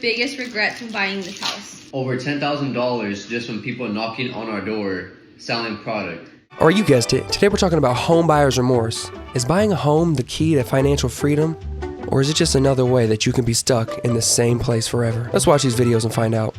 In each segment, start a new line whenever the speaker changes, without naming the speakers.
Biggest regrets from buying this house?
Over $10,000 just from people knocking on our door selling product.
Or you guessed it, today we're talking about home buyer's remorse. Is buying a home the key to financial freedom? Or is it just another way that you can be stuck in the same place forever? Let's watch these videos and find out.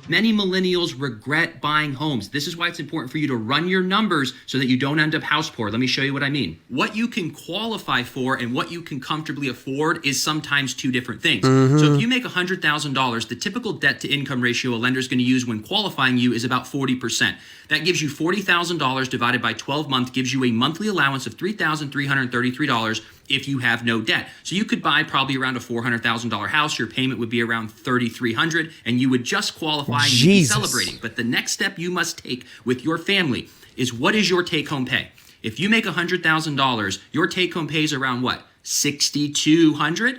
Many millennials regret buying homes. This is why it's important for you to run your numbers so that you don't end up house poor. Let me show you what I mean. What you can qualify for and what you can comfortably afford is sometimes two different things. So if you make $100,000, the typical debt to income ratio a lender is going to use when qualifying you is about 40%. That gives you $40,000 divided by 12 months, gives you a monthly allowance of $3,333 if you have no debt. So you could buy probably around a $400,000 house. Your payment would be around $3,300 and you would just qualify and you'd be celebrating. But the next step you must take with your family is, what is your take-home pay? If you make $100,000, your take-home pay is around what? $6,200?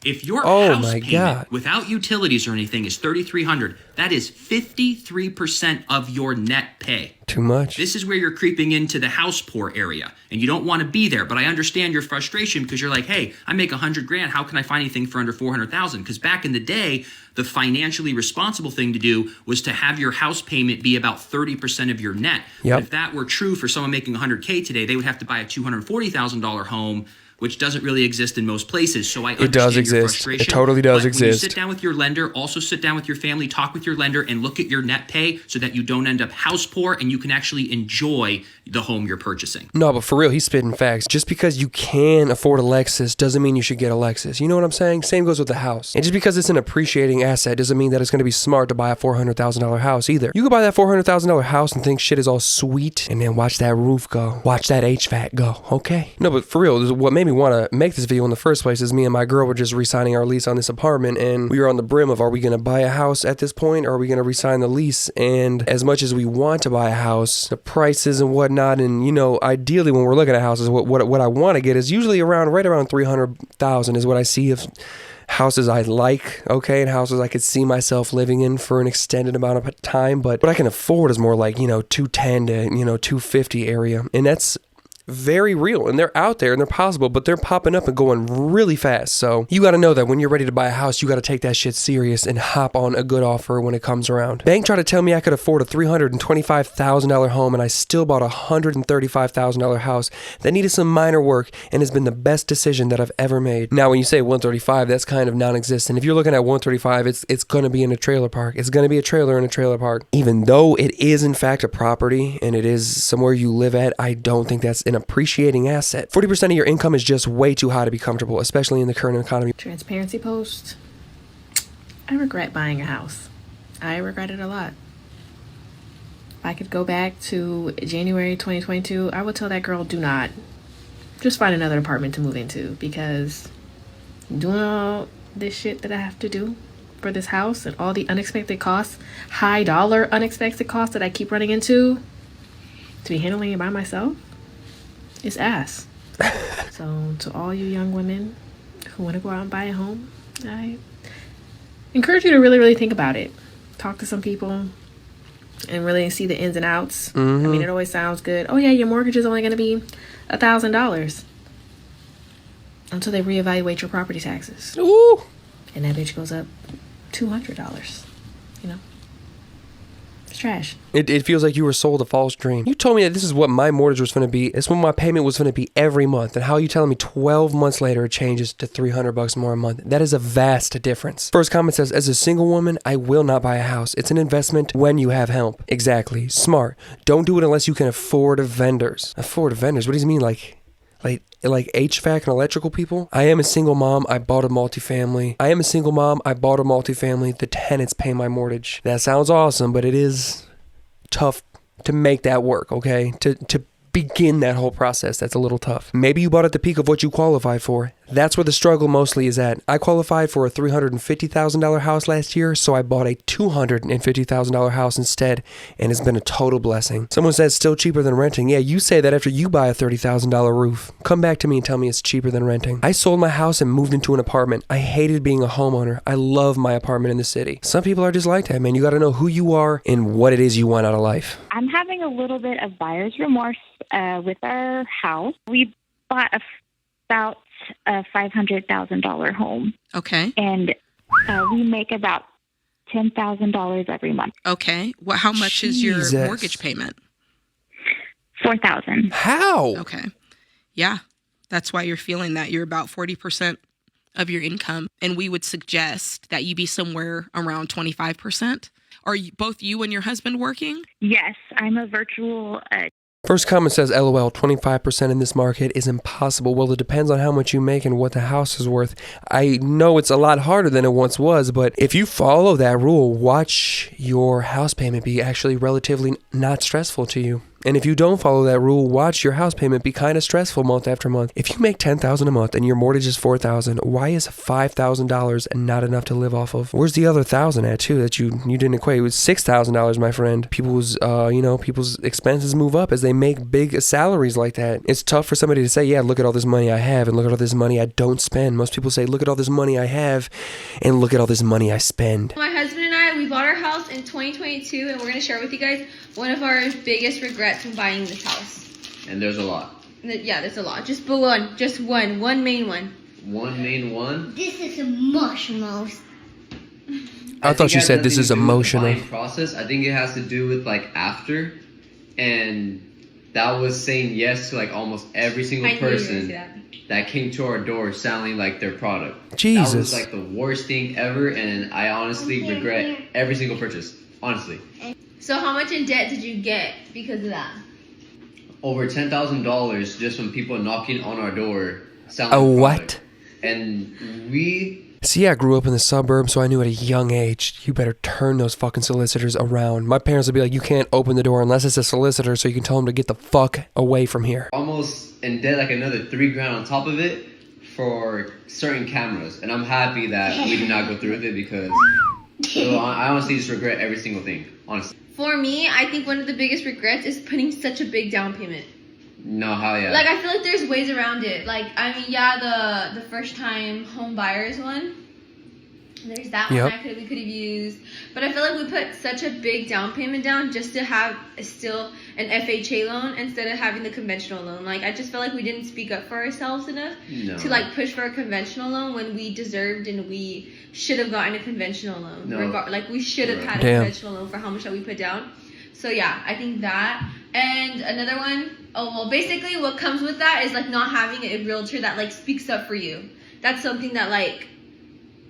If your house payment without utilities or anything is $3,300, that is 53% of your net pay.
Too much.
This is where you're creeping into the house poor area, and you don't want to be there. But I understand your frustration because you're like, hey, I make $100,000. How can I find anything for under $400,000? Because back in the day, the financially responsible thing to do was to have your house payment be about 30% of your net. But if that were true for someone making $100K today, they would have to buy a $240,000 home, which doesn't really exist in most places. So I understand your frustration.
It totally does exist.
When you sit down with your lender, also sit down with your family, talk with your lender, and look at your net pay so that you don't end up house poor and you can actually enjoy the home you're purchasing.
No, but for real, he's spitting facts. Just because you can afford a Lexus doesn't mean you should get a Lexus. You know what I'm saying? Same goes with the house. And just because it's an appreciating asset doesn't mean that it's going to be smart to buy a $400,000 house either. You could buy that $400,000 house and think shit is all sweet and then watch that roof go. Watch that HVAC go, okay? No, but for real, what made me want to make this video in the first place is me and my girl were just re-signing our lease on this apartment, and we were on the brim of, are we going to buy a house at this point, or are we going to re-sign the lease? And as much as we want to buy a house, the prices and whatnot, and you know, ideally when we're looking at houses, what I want to get is usually right around $300,000 is what I see of houses I like, okay, and houses I could see myself living in for an extended amount of time. But what I can afford is more like, you know, 210 to, you know, 250 area, and that's very real, and they're out there and they're possible, but they're popping up and going really fast. So you got to know that when you're ready to buy a house, you got to take that shit serious and hop on a good offer when it comes around. Bank tried to tell me I could afford a $325,000 home, and I still bought a $135,000 house that needed some minor work and has been the best decision that I've ever made. Now, when you say 135, that's kind of non-existent. If you're looking at 135, it's going to be in a trailer park. It's going to be a trailer in a trailer park. Even though it is in fact a property and it is somewhere you live at, I don't think that's an appreciating asset. 40% of your income is just way too high to be comfortable, especially in the current economy.
Transparency post. I regret buying a house. I regret it a lot. If I could go back to January 2022, I would tell that girl, do not. Just find another apartment to move into, because doing all this shit that I have to do for this house and all the unexpected costs, high dollar unexpected costs that I keep running into, to be handling it by myself, is ass. So to all you young women who want to go out and buy a home, I encourage you to really think about it. Talk to some people and really see the ins and outs. I mean, it always sounds good. Oh yeah, your mortgage is only going to be $1,000 until they reevaluate your property taxes.
Ooh.
And that bitch goes up $200. You know, it's trash.
It feels like you were sold a false dream. You told me that this is what my mortgage was going to be. It's what my payment was going to be every month. And how are you telling me 12 months later it changes to $300 more a month? That is a vast difference. First comment says, as a single woman, I will not buy a house. It's an investment when you have help. Exactly. Smart. Don't do it unless you can afford vendors. Afford vendors? What does he mean? Like HVAC and electrical people? I am a single mom. I bought a multifamily. The tenants pay my mortgage. That sounds awesome, but it is tough to make that work, okay? To begin that whole process, that's a little tough. Maybe you bought at the peak of what you qualify for. That's where the struggle mostly is at. I qualified for a $350,000 house last year, so I bought a $250,000 house instead, and it's been a total blessing. Someone says still cheaper than renting. Yeah, you say that after you buy a $30,000 roof. Come back to me and tell me it's cheaper than renting. I sold my house and moved into an apartment. I hated being a homeowner. I love my apartment in the city. Some people are just like that, man. You gotta know who you are and what it is you want out of life.
I'm having a little bit of buyer's remorse with our house. We bought about a $500,000 home.
Okay.
And we make about $10,000 every month.
Okay. How much is your
Jesus.
mortgage payment?
$4,000.
How?
Okay. Yeah. That's why you're feeling that. You're about 40% of your income. And we would suggest that you be somewhere around 25%. Are both you and your husband working?
Yes, I'm a virtual
First comment says, LOL, 25% in this market is impossible. Well, it depends on how much you make and what the house is worth. I know it's a lot harder than it once was, but if you follow that rule, watch your house payment be actually relatively not stressful to you. And if you don't follow that rule, watch your house payment be kind of stressful month after month. If you make $10,000 a month and your mortgage is $4,000, why is $5,000 not enough to live off of? Where's the other $1,000 at too that you didn't equate? It was $6,000, my friend. People's expenses move up as they make big salaries like that. It's tough for somebody to say, yeah, look at all this money I have and look at all this money I don't spend. Most people say, look at all this money I have and look at all this money I spend.
My husband and I, we bought our house in 2022, and we're going to share with you guys one of our biggest regrets from buying this house.
And there's a lot.
Yeah, there's a lot. Just one main one.
One main one?
This is emotional.
I thought you said this is emotional.
Buying process. I think it has to do with like after, and that was saying yes to like almost every single person that came to our door selling like their product.
Jesus.
That was like the worst thing ever, and I honestly regret every single purchase. Honestly.
So how much in debt did you get because of that?
Over $10,000 just from people knocking on our door selling
A
product.
what?
And we...
See, I grew up in the suburbs, so I knew at a young age, you better turn those fucking solicitors around. My parents would be like, you can't open the door unless it's a solicitor, so you can tell them to get the fuck away from here.
Almost in debt like another $3,000 on top of it for certain cameras. And I'm happy that we did not go through with it because I honestly just regret every single thing, honestly.
For me, I think one of the biggest regrets is putting such a big down payment.
No, hell yeah.
Like, I feel like there's ways around it. Like, I mean, yeah, the first time home buyers one. There's that one we could have used. But I feel like we put such a big down payment down just to have still an FHA loan instead of having the conventional loan. Like, I just feel like we didn't speak up for ourselves enough to, like, push for a conventional loan when we deserved and we should have gotten a conventional loan. Like, we should have had a conventional loan for how much that we put down. So, yeah, I think that. And another one, basically what comes with that is, like, not having a realtor that, like, speaks up for you. That's something that, like,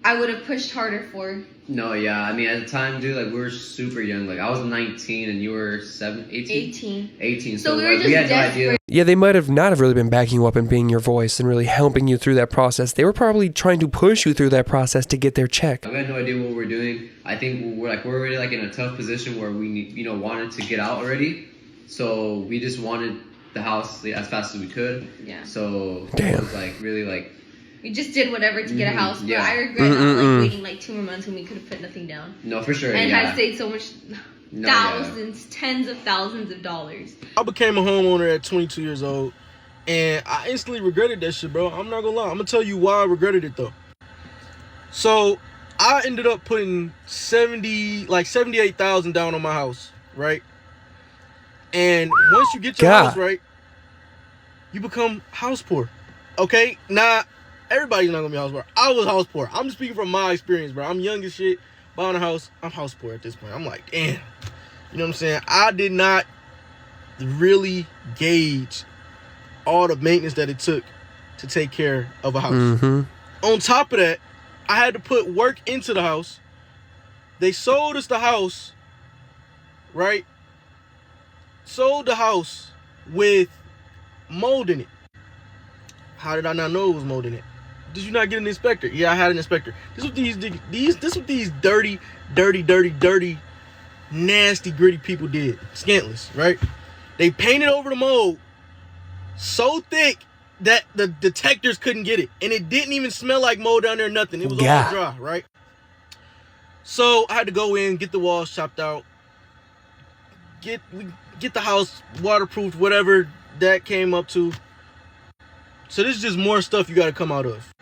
I would have pushed harder for.
No, yeah. I mean, at the time, dude, like, we were super young. Like, I was 19 and you were 18? 18. So,
we were
like, we had no idea.
Yeah, they might have not have really been backing you up and being your voice and really helping you through that process. They were probably trying to push you through that process to get their check.
We had no idea what we're doing. I think we're already like in a tough position where we wanted to get out already. So we just wanted the house as fast as we could.
Yeah.
So it was like really like.
We just did whatever to get a house. But I regret waiting like 2 more months when we could have put nothing down.
No, for sure.
And had saved so much, tens of thousands of dollars.
I became a homeowner at 22 years old, and I instantly regretted that shit, bro. I'm not gonna lie. I'm gonna tell you why I regretted it though. So I ended up putting $78,000 down on my house, right? And once you get your house right, you become house poor. Okay, now everybody's not gonna be house poor. I was house poor. I'm speaking from my experience, bro. I'm young as shit, buying a house. I'm house poor at this point. I'm like, damn. You know what I'm saying? I did not really gauge all the maintenance that it took to take care of a house.
Mm-hmm.
On top of that, I had to put work into the house. They sold us the house, right? Sold the house with mold in it. How did I not know it was mold in it? Did you not get an inspector? Yeah, I had an inspector. This is what these dirty, nasty, gritty people did. Scantless, right? They painted over the mold so thick that the detectors couldn't get it. And it didn't even smell like mold down there, nothing. It was all dry, right? So I had to go in, get the walls chopped out, get the house waterproofed, whatever that came up to. So this is just more stuff you got to come out of.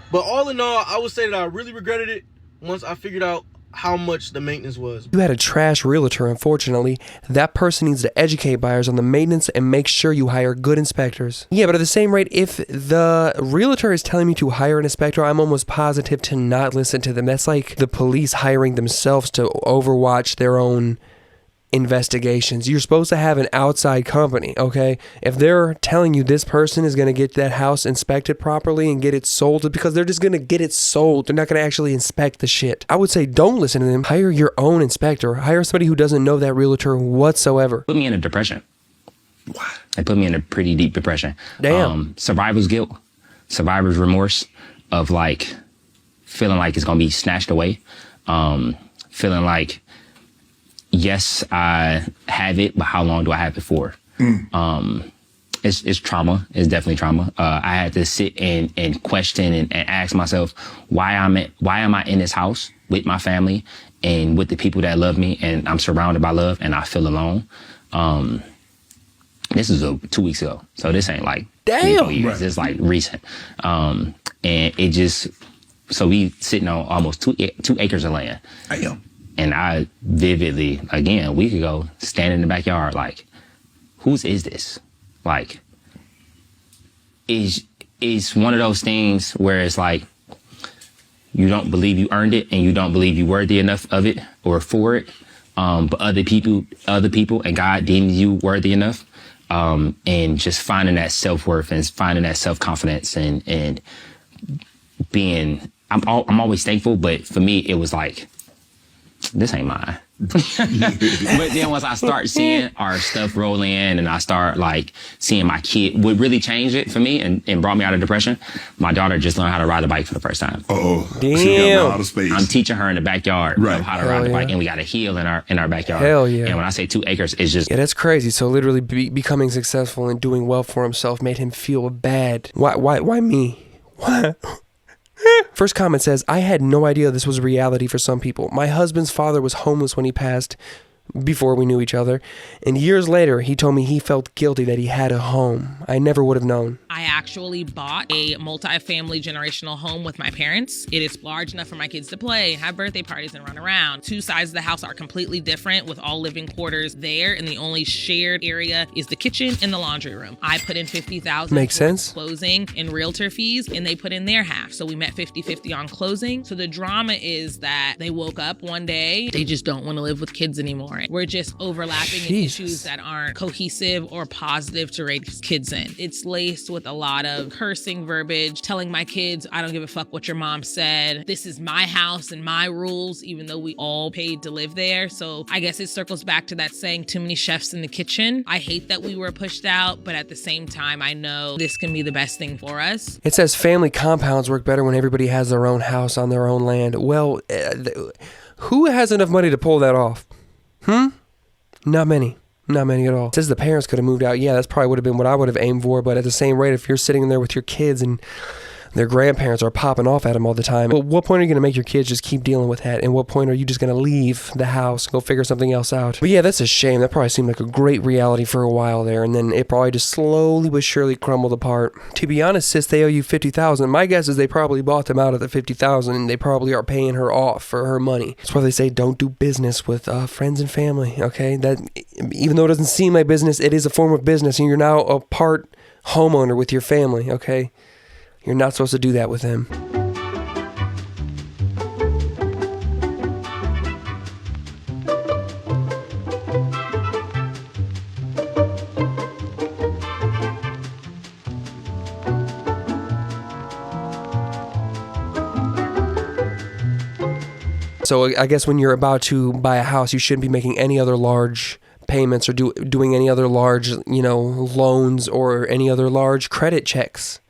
But all in all, I would say that I really regretted it once I figured out how much the maintenance was.
You had a trash realtor, unfortunately. That person needs to educate buyers on the maintenance and make sure you hire good inspectors. Yeah, but at the same rate, if the realtor is telling me to hire an inspector, I'm almost positive to not listen to them. That's like the police hiring themselves to overwatch their own investigations. You're supposed to have an outside company, okay? If they're telling you this person is going to get that house inspected properly and get it sold, because they're just going to get it sold. They're not going to actually inspect the shit. I would say don't listen to them. Hire your own inspector. Hire somebody who doesn't know that realtor whatsoever.
Put me in a depression. It put me in a pretty deep depression.
Damn.
Survivor's guilt, survivor's remorse of like feeling like it's going to be snatched away. Feeling like, yes, I have it, but how long do I have it for? It's trauma. It's definitely trauma. I had to sit and question and ask myself why am I in this house with my family and with the people that love me, and I'm surrounded by love and I feel alone. This is 2 weeks ago, so this ain't like
damn.
Years. Right. It's like recent. And it just, so we sitting on almost 2 acres of land.
Damn.
And I vividly, again, a week ago, standing in the backyard, like, whose is this? Like, it's one of those things where it's like, you don't believe you earned it and you don't believe you're worthy enough of it or for it. But other people and God deems you worthy enough. And just finding that self-worth and finding that self-confidence and being, I'm always thankful, but for me, it was like, this ain't mine. But then once I start seeing our stuff roll in and I start like seeing my kid, what really changed it for me and brought me out of depression, my daughter just learned how to ride a bike for the first time.
Damn.
She got out of space.
I'm teaching her in the backyard how to ride the bike, and we got a hill in our backyard.
Hell yeah.
And when I say 2 acres, it's just...
Yeah, that's crazy. So literally becoming successful and doing well for himself made him feel bad. Why me? Why? First comment says, I had no idea this was reality for some people. My husband's father was homeless when he passed before we knew each other. And years later, he told me he felt guilty that he had a home. I never would have known.
I actually bought a multi-family generational home with my parents. It is large enough for my kids to play, have birthday parties, and run around. 2 sides of the house are completely different with all living quarters there, and the only shared area is the kitchen and the laundry room. I put in $50,000
Makes sense.
Closing and realtor fees, and they put in their half. So we met 50-50 on closing. So the drama is that they woke up one day, they just don't want to live with kids anymore. We're just overlapping in issues that aren't cohesive or positive to raise kids in. It's laced with a lot of cursing verbiage, telling my kids, I don't give a fuck what your mom said. This is my house and my rules, even though we all paid to live there. So I guess it circles back to that saying, too many chefs in the kitchen. I hate that we were pushed out, but at the same time, I know this can be the best thing for us.
It says family compounds work better when everybody has their own house on their own land. Well, who has enough money to pull that off? Not many. Not many at all. It says the parents could have moved out. Yeah, that's probably would have been what I would have aimed for. But at the same rate, if you're sitting in there with your kids and their grandparents are popping off at them all the time, well, what point are you going to make your kids just keep dealing with that? And what point are you just going to leave the house and go figure something else out? But yeah, that's a shame. That probably seemed like a great reality for a while there. And then it probably just slowly but surely crumbled apart. To be honest, sis, they owe you $50,000. My guess is they probably bought them out of the $50,000 and they probably are paying her off for her money. That's why they say don't do business with friends and family, okay? That, even though it doesn't seem like business, it is a form of business, and you're now a part homeowner with your family, okay? You're not supposed to do that with them. So I guess when you're about to buy a house, you shouldn't be making any other large payments or doing any other large, loans or any other large credit checks.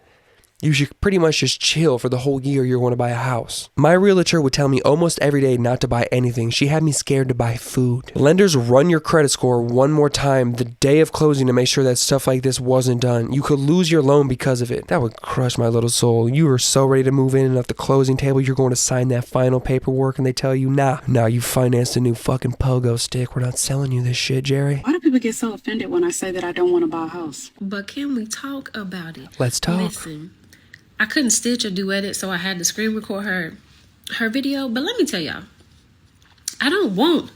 You should pretty much just chill for the whole year you're going to buy a house. My realtor would tell me almost every day not to buy anything. She had me scared to buy food. Lenders run your credit score one more time the day of closing to make sure that stuff like this wasn't done. You could lose your loan because of it. That would crush my little soul. You were so ready to move in, and at the closing table you're going to sign that final paperwork and they tell you, nah, you financed a new fucking pogo stick. We're not selling you this shit, Jerry.
Why do people get so offended when I say that I don't want to buy a house?
But can we talk about it?
Let's talk.
Listen, I couldn't stitch or do edit, so I had to screen record her video. But let me tell y'all, I don't want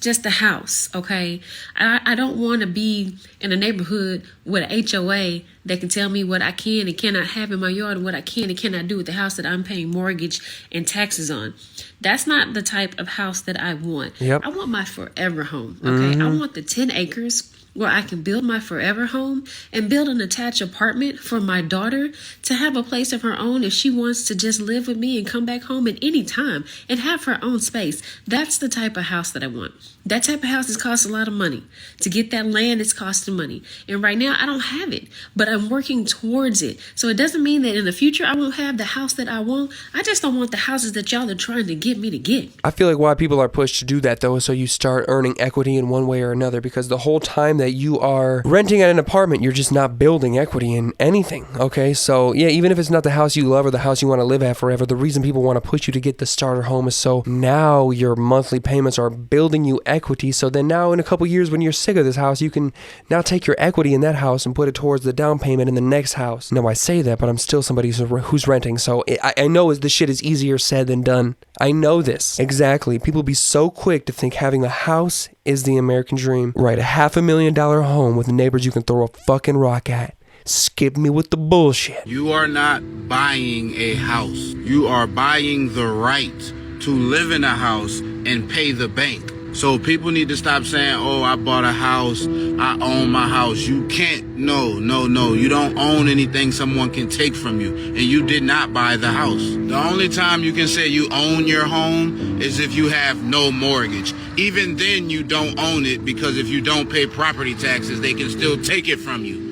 just a house, okay? I don't want to be in a neighborhood with an HOA that can tell me what I can and cannot have in my yard and what I can and cannot do with the house that I'm paying mortgage and taxes on. That's not the type of house that I want.
Yep.
I want my forever home, okay? I want the 10 acres where I can build my forever home and build an attached apartment for my daughter to have a place of her own if she wants to just live with me and come back home at any time and have her own space. That's the type of house that I want. That type of house has cost a lot of money. To get that land, it's costing money. And right now, I don't have it, but I'm working towards it. So it doesn't mean that in the future, I won't have the house that I want. I just don't want the houses that y'all are trying to get me to get.
I feel like why people are pushed to do that, though, is so you start earning equity in one way or another, because the whole time that you are renting at an apartment, you're just not building equity in anything, okay? So, yeah, even if it's not the house you love or the house you want to live at forever, the reason people want to push you to get the starter home is so now your monthly payments are building you equity. So then now in a couple years when you're sick of this house, you can now take your equity in that house and put it towards the down payment in the next house. Now, I say that, but I'm still somebody who's renting, so I know this shit is easier said than done. I know this. Exactly. People be so quick to think having a house is the American dream. Right, a $500,000 home with neighbors you can throw a fucking rock at. Skip me with the bullshit.
You are not buying a house. You are buying the right to live in a house and pay the bank. So people need to stop saying, oh, I bought a house, I own my house. You can't, no. You don't own anything someone can take from you. And you did not buy the house. The only time you can say you own your home is if you have no mortgage. Even then you don't own it, because if you don't pay property taxes, they can still take it from you.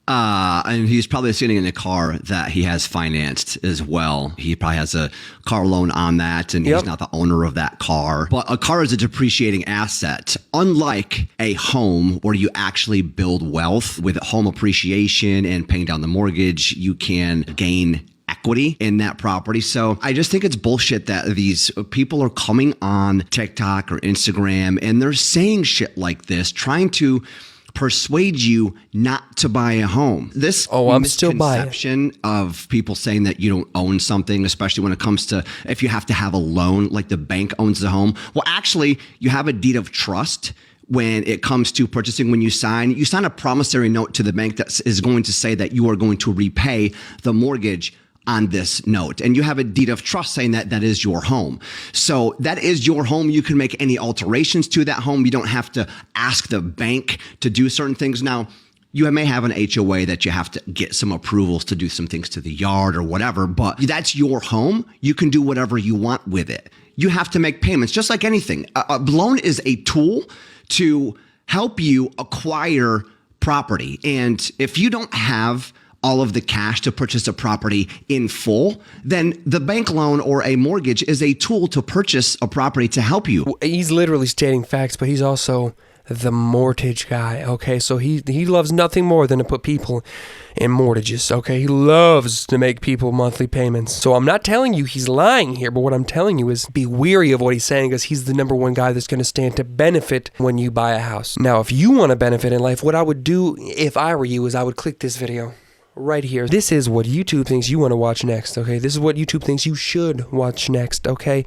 And he's probably sitting in a car that he has financed as well. He probably has a car loan on that, and he's not the owner of that car. But a car is a depreciating asset. Unlike a home where you actually build wealth with home appreciation and paying down the mortgage, you can gain equity in that property. So I just think it's bullshit that these people are coming on TikTok or Instagram and they're saying shit like this, trying to persuade you not to buy a home. This
I'm still buying
misconception of people saying that you don't own something, especially when it comes to if you have to have a loan, like the bank owns the home. Well, actually, you have a deed of trust when it comes to purchasing. When you sign a promissory note to the bank that is going to say that you are going to repay the mortgage on this note, and you have a deed of trust saying that that is your home. So that is your home. You can make any alterations to that home. You don't have to ask the bank to do certain things. Now, you may have an HOA that you have to get some approvals to do some things to the yard or whatever, but that's your home. You can do whatever you want with it. You have to make payments, just like anything. A loan is a tool to help you acquire property. And if you don't have all of the cash to purchase a property in full, then the bank loan or a mortgage is a tool to purchase a property to help you.
He's literally stating facts, but he's also the mortgage guy, okay? So he loves nothing more than to put people in mortgages, okay? He loves to make people monthly payments. So I'm not telling you he's lying here, but what I'm telling you is be weary of what he's saying, because he's the number one guy that's going to stand to benefit when you buy a house. Now, if you want to benefit in life, what I would do if I were you is I would click this video right here. This is what YouTube thinks you want to watch next, okay? This is what YouTube thinks you should watch next, okay?